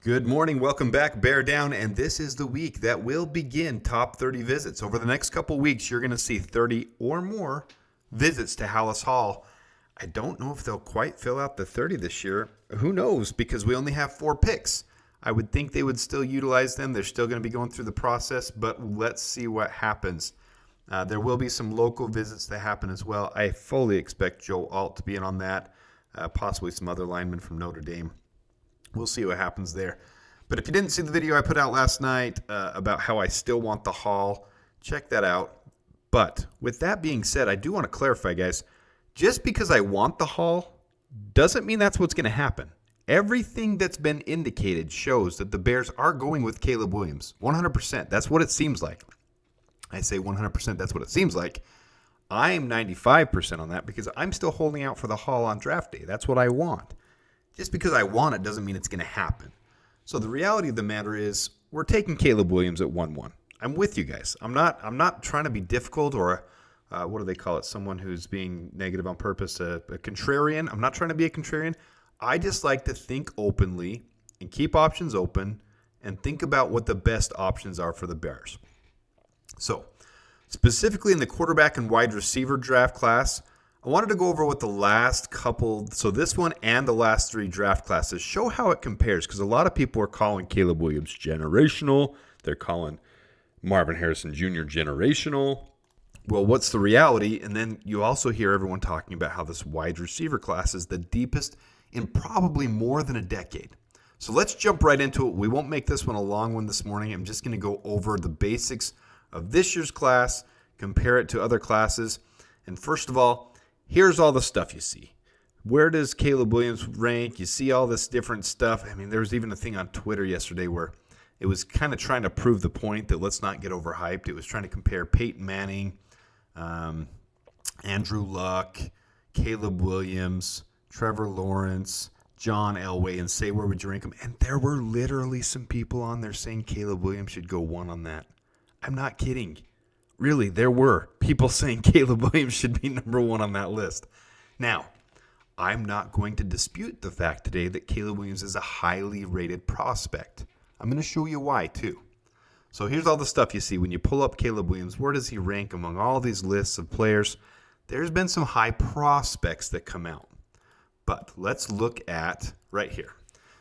Good morning. Welcome back, Bear Down. And this is the week that will begin top 30 visits. Over the next couple weeks, you're going to see 30 or more visits to Hallis Hall. I don't know if they'll quite fill out the 30 this year. Who knows? Because we only have 4 picks. I would think they would still utilize them. They're still going to be going through the process, but let's see what happens. There will be some local visits that happen as well. I fully expect Joe Alt to be in on that, possibly some other linemen from Notre Dame. We'll see what happens there. But if you didn't see the video I put out last night about how I still want the Hall, check that out. But with that being said, I do want to clarify, guys. Just because I want the Hall doesn't mean that's what's going to happen. Everything that's been indicated shows that the Bears are going with Caleb Williams. 100%. That's what it seems like. I say 100%. That's what it seems like. I'm 95% on that because I'm still holding out for the Hall on draft day. That's what I want. Just because I want it doesn't mean it's going to happen. So the reality of the matter is we're taking Caleb Williams at 1-1. I'm with you guys. I'm not trying to be difficult or what do they call it? Someone who's being negative on purpose, a contrarian. I'm not trying to be a contrarian. I just like to think openly and keep options open and think about what the best options are for the Bears. So specifically in the quarterback and wide receiver draft class, I wanted to go over what the last couple, so this one and the last 3 draft classes, show how it compares, because a lot of people are calling Caleb Williams generational. They're calling Marvin Harrison Jr. generational. Well, what's the reality? And then you also hear everyone talking about how this wide receiver class is the deepest in probably more than a decade. So let's jump right into it. We won't make this one a long one this morning. I'm just going to go over the basics of this year's class, compare it to other classes. And first of all, here's all the stuff you see. Where does Caleb Williams rank? You see all this different stuff. I mean, there was even a thing on Twitter yesterday where it was kind of trying to prove the point that let's not get overhyped. It was trying to compare Peyton Manning, Andrew Luck, Caleb Williams, Trevor Lawrence, John Elway, and say where would you rank them. And there were literally some people on there saying Caleb Williams should go 1 on that. I'm not kidding. Really, there were people saying Caleb Williams should be number 1 on that list. Now, I'm not going to dispute the fact today that Caleb Williams is a highly rated prospect. I'm going to show you why, too. So here's all the stuff you see. When you pull up Caleb Williams, where does he rank among all these lists of players? There's been some high prospects that come out. But let's look at right here.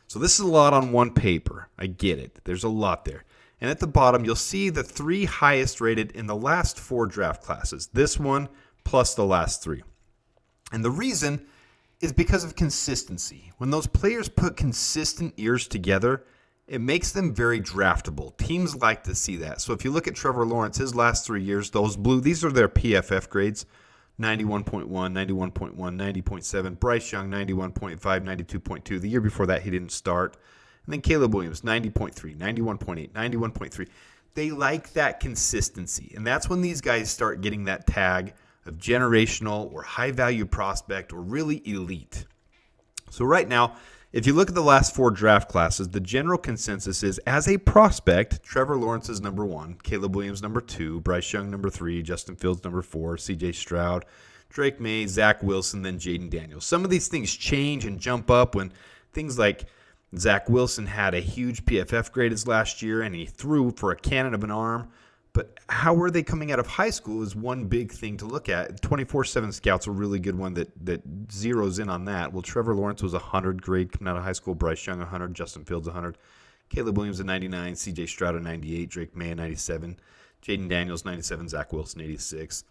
So this is a lot on one paper. I get it. There's a lot there. And at the bottom, you'll see the 3 highest rated in the last 4 draft classes. This one plus the last 3. And the reason is because of consistency. When those players put consistent years together, it makes them very draftable. Teams like to see that. So if you look at Trevor Lawrence, his last 3 years, those blue, these are their PFF grades. 91.1, 91.1, 90.7. Bryce Young, 91.5, 92.2. The year before that, he didn't start. And then Caleb Williams, 90.3, 91.8, 91.3. They like that consistency. And that's when these guys start getting that tag of generational or high-value prospect or really elite. So right now, if you look at the last 4 draft classes, the general consensus is as a prospect, Trevor Lawrence is number 1, Caleb Williams number 2, Bryce Young number 3, Justin Fields number 4, C.J. Stroud, Drake May, Zach Wilson, then Jaden Daniels. Some of these things change and jump up when things like Zach Wilson had a huge PFF grade his last year, and he threw for a cannon of an arm. But how were they coming out of high school is one big thing to look at. 24/7 Scout's a really good one that zeroes in on that. Well, Trevor Lawrence was 100 grade coming out of high school. Bryce Young 100, Justin Fields 100, Caleb Williams a 99, C.J. Stroud a 98, Drake May a 97, Jaden Daniels 97, Zach Wilson 86.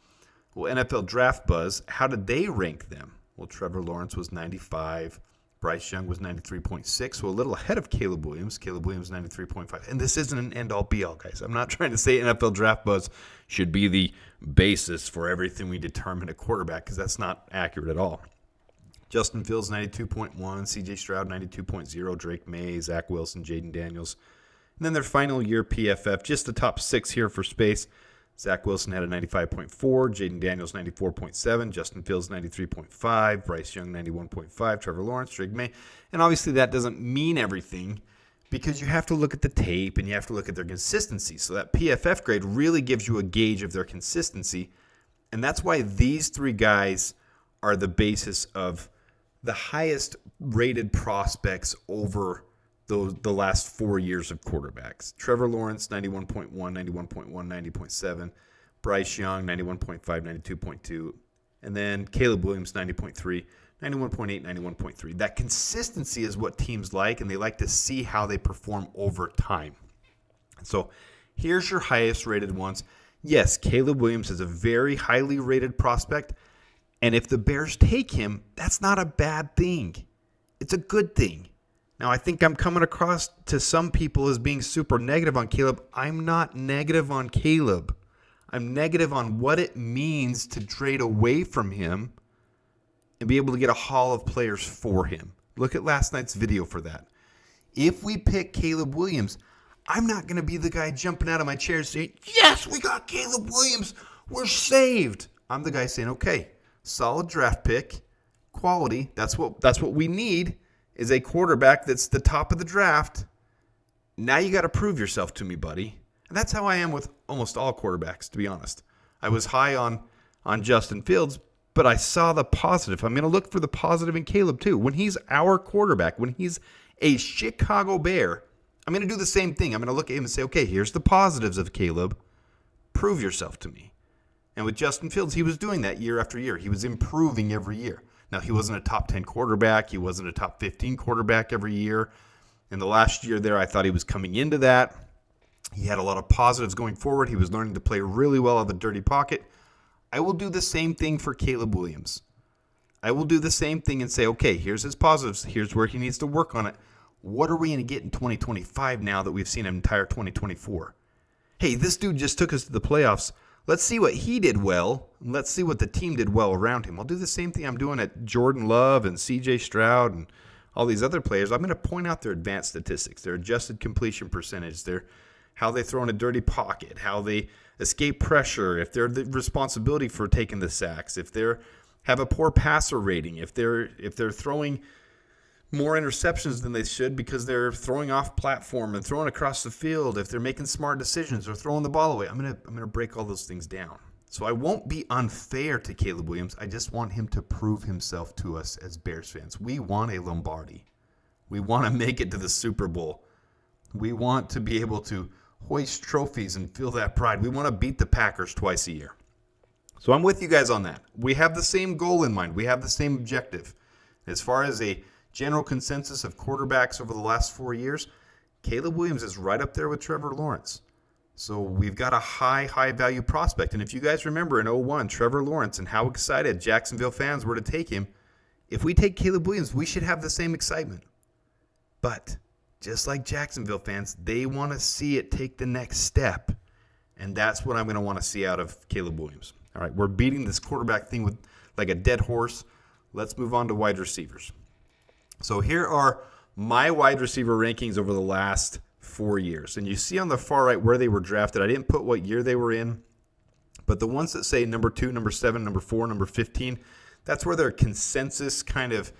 Well, NFL Draft Buzz, how did they rank them? Well, Trevor Lawrence was 95. Bryce Young was 93.6, so a little ahead of Caleb Williams. Caleb Williams 93.5. And this isn't an end-all be-all, guys. I'm not trying to say NFL Draft Buzz should be the basis for everything we determine a quarterback, because that's not accurate at all. Justin Fields 92.1, C.J. Stroud 92.0, Drake May, Zach Wilson, Jaden Daniels. And then their final year PFF, just the top 6 here for space. Zach Wilson had a 95.4, Jaden Daniels 94.7, Justin Fields 93.5, Bryce Young 91.5, Trevor Lawrence, Drake May. And obviously that doesn't mean everything because you have to look at the tape and you have to look at their consistency. So that PFF grade really gives you a gauge of their consistency. And that's why these 3 guys are the basis of the highest rated prospects over the last 4 years of quarterbacks. Trevor Lawrence, 91.1, 91.1, 90.7. Bryce Young, 91.5, 92.2. And then Caleb Williams, 90.3, 91.8, 91.3. That consistency is what teams like, and they like to see how they perform over time. So here's your highest rated ones. Yes, Caleb Williams is a very highly rated prospect, and if the Bears take him, that's not a bad thing. It's a good thing. Now, I think I'm coming across to some people as being super negative on Caleb. I'm not negative on Caleb. I'm negative on what it means to trade away from him and be able to get a haul of players for him. Look at last night's video for that. If we pick Caleb Williams, I'm not going to be the guy jumping out of my chair saying, yes, we got Caleb Williams. We're saved. I'm the guy saying, okay, solid draft pick, quality. That's what we need is a quarterback that's the top of the draft. Now you got to prove yourself to me, buddy. And that's how I am with almost all quarterbacks, to be honest. I was high on Justin Fields, but I saw the positive. I'm going to look for the positive in Caleb too. When he's our quarterback, when he's a Chicago Bear, I'm going to do the same thing. I'm going to look at him and say, okay, here's the positives of Caleb. Prove yourself to me. And with Justin Fields, he was doing that year after year. He was improving every year. Now, he wasn't a top 10 quarterback. He wasn't a top 15 quarterback every year. In the last year there, I thought he was coming into that. He had a lot of positives going forward. He was learning to play really well out of the dirty pocket. I will do the same thing for Caleb Williams. I will do the same thing and say, okay, here's his positives. Here's where he needs to work on it. What are we going to get in 2025 now that we've seen an entire 2024? Hey, this dude just took us to the playoffs. Let's see what he did well, and let's see what the team did well around him. I'll do the same thing I'm doing at Jordan Love and C.J. Stroud and all these other players. I'm going to point out their advanced statistics, their adjusted completion percentage, their how they throw in a dirty pocket, how they escape pressure, if they're the responsibility for taking the sacks, if they have a poor passer rating, if they're throwing more interceptions than they should because they're throwing off platform and throwing across the field, if they're making smart decisions or throwing the ball away. I'm gonna break all those things down. So I won't be unfair to Caleb Williams. I just want him to prove himself to us as Bears fans. We want a Lombardi. We want to make it to the Super Bowl. We want to be able to hoist trophies and feel that pride. We want to beat the Packers twice a year. So I'm with you guys on that. We have the same goal in mind. We have the same objective. As far as a general consensus of quarterbacks over the last 4 years, Caleb Williams is right up there with Trevor Lawrence. So we've got a high value prospect. And if you guys remember in 2001, Trevor Lawrence and how excited Jacksonville fans were to take him, if we take Caleb Williams, we should have the same excitement. But just like Jacksonville fans, they want to see it take the next step. And that's what I'm going to want to see out of Caleb Williams. All right, we're beating this quarterback thing with like a dead horse. Let's move on to wide receivers. So here are my wide receiver rankings over the last 4 years. And you see on the far right where they were drafted. I didn't put what year they were in. But the ones that say number 2, number 7, number 4, number 15, that's where their consensus kind of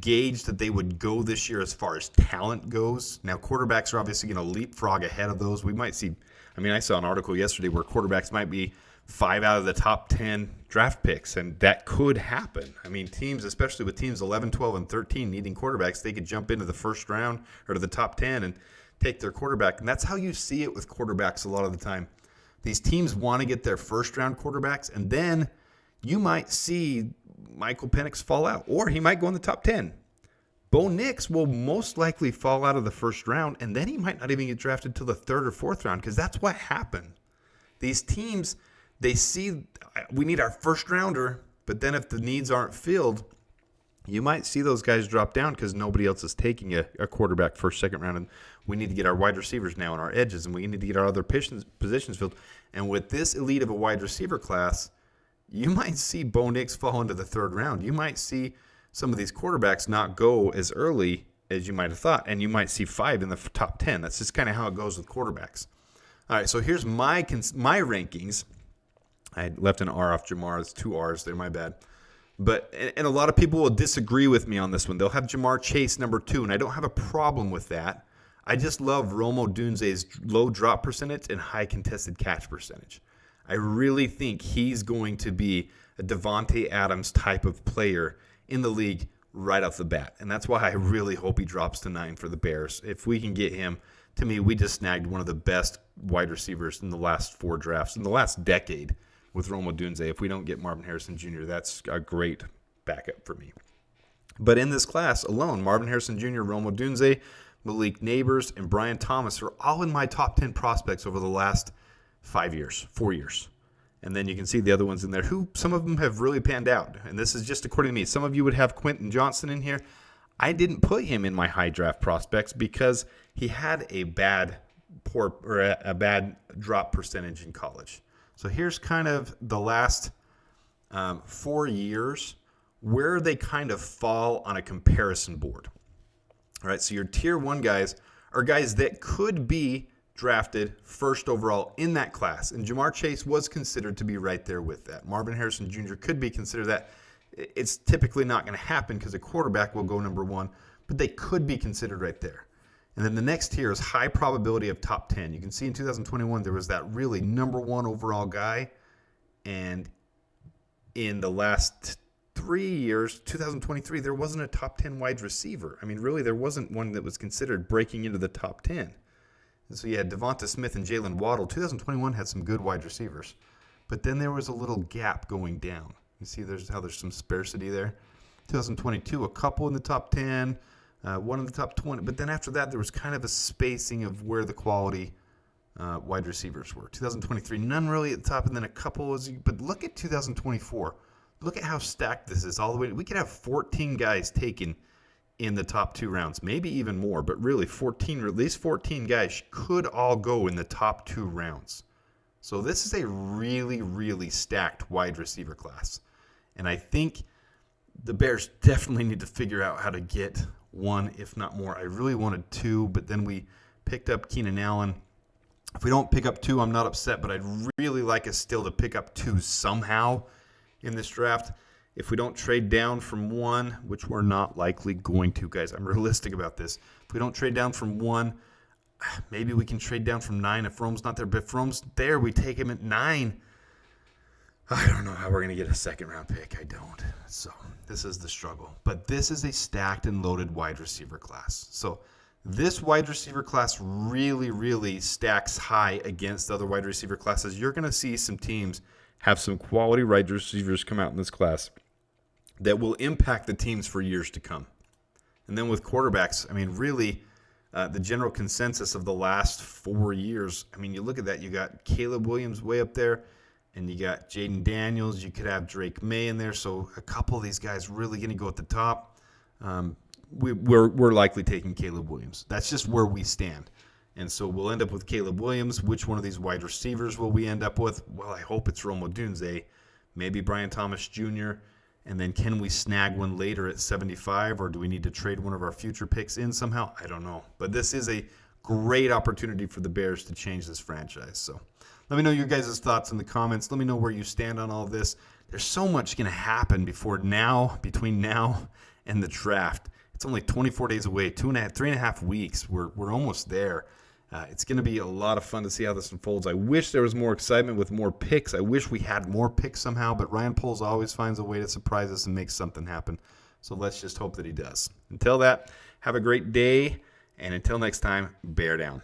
gauge that they would go this year as far as talent goes. Now, quarterbacks are obviously going to leapfrog ahead of those. We might see, I saw an article yesterday where quarterbacks might be 5 out of the top 10 draft picks, and that could happen. Teams, especially with teams 11, 12, and 13 needing quarterbacks, they could jump into the first round or to the top 10 and take their quarterback. And that's how you see it with quarterbacks a lot of the time. These teams want to get their first-round quarterbacks, and then you might see Michael Penix fall out, or he might go in the top 10. Bo Nix will most likely fall out of the first round, and then he might not even get drafted till the 3rd or 4th round, because that's what happened. These teams, they see we need our first rounder, but then if the needs aren't filled, you might see those guys drop down because nobody else is taking a quarterback first, second round, and we need to get our wide receivers now and our edges, and we need to get our other positions filled. And with this elite of a wide receiver class, you might see Bo Nix fall into the 3rd round. You might see some of these quarterbacks not go as early as you might have thought, and you might see 5 in the top 10. That's just kind of how it goes with quarterbacks. All right, so here's my rankings. I left an R off Jamar. It's 2 R's there, my bad. But and a lot of people will disagree with me on this one. They'll have Jamar Chase number 2, and I don't have a problem with that. I just love Rome Odunze's low drop percentage and high contested catch percentage. I really think he's going to be a Devontae Adams type of player in the league right off the bat. And that's why I really hope he drops to 9 for the Bears. If we can get him, to me, we just snagged one of the best wide receivers in the last 4 drafts, in the last decade with Rome Odunze. If we don't get Marvin Harrison Jr., that's a great backup for me. But in this class alone, Marvin Harrison Jr., Rome Odunze, Malik Neighbors, and Brian Thomas are all in my top 10 prospects over the last 4 years. And then you can see the other ones in there who some of them have really panned out. And this is just according to me. Some of you would have Quentin Johnson in here. I didn't put him in my high draft prospects because he had a bad drop percentage in college. So here's kind of the last 4 years where they kind of fall on a comparison board. All right, so your tier 1 guys are guys that could be drafted first overall in that class. And Jamar Chase was considered to be right there with that. Marvin Harrison Jr. could be considered that. It's typically not going to happen because a quarterback will go number 1, but they could be considered right there. And then the next tier is high probability of top 10. You can see in 2021 there was that really number 1 overall guy. And in the last 3 years, 2023, there wasn't a top 10 wide receiver. I mean, really, there wasn't one that was considered breaking into the top 10. And so you had Devonta Smith and Jalen Waddle. 2021 had some good wide receivers. But then there was a little gap going down. You see there's some sparsity there. 2022, a couple in the top 10, one in the top 20. But then after that, there was kind of a spacing of where the quality wide receivers were. 2023, none really at the top, and then a couple. But look at 2024. Look at how stacked this is all the way. We could have 14 guys taken in the top 2 rounds, maybe even more, but really 14, or at least 14 guys could all go in the top 2 rounds. So this is a really, really stacked wide receiver class. And I think the Bears definitely need to figure out how to get 1, if not more. I really wanted 2, but then we picked up Keenan Allen. If we don't pick up 2, I'm not upset, but I'd really like us still to pick up 2 somehow in this draft. If we don't trade down from 1, which we're not likely going to, guys, I'm realistic about this. If we don't trade down from 1, maybe we can trade down from 9 if Rome's not there. But if Rome's there, we take him at 9. I don't know how we're going to get a second-round pick. I don't. So this is the struggle. But this is a stacked and loaded wide receiver class. So this wide receiver class really, really stacks high against other wide receiver classes. You're going to see some teams have some quality wide receivers come out in this class that will impact the teams for years to come. And then with quarterbacks, I mean, really, the general consensus of the last 4 years, I mean, you look at that, you got Caleb Williams way up there, and you got Jaden Daniels. You could have Drake May in there. So a couple of these guys really going to go at the top. We're likely taking Caleb Williams. That's just where we stand. And so we'll end up with Caleb Williams. Which one of these wide receivers will we end up with? Well, I hope it's Rome Odunze, maybe Brian Thomas Jr., and then can we snag one later at 75, or do we need to trade one of our future picks in somehow? I don't know. But this is a great opportunity for the Bears to change this franchise. So let me know your guys' thoughts in the comments. Let me know where you stand on all of this. There's so much going to happen between now and the draft. It's only 24 days away, 3.5 weeks. We're almost there. It's going to be a lot of fun to see how this unfolds. I wish there was more excitement with more picks. I wish we had more picks somehow, but Ryan Poles always finds a way to surprise us and make something happen. So let's just hope that he does. Until that, have a great day, and until next time, bear down.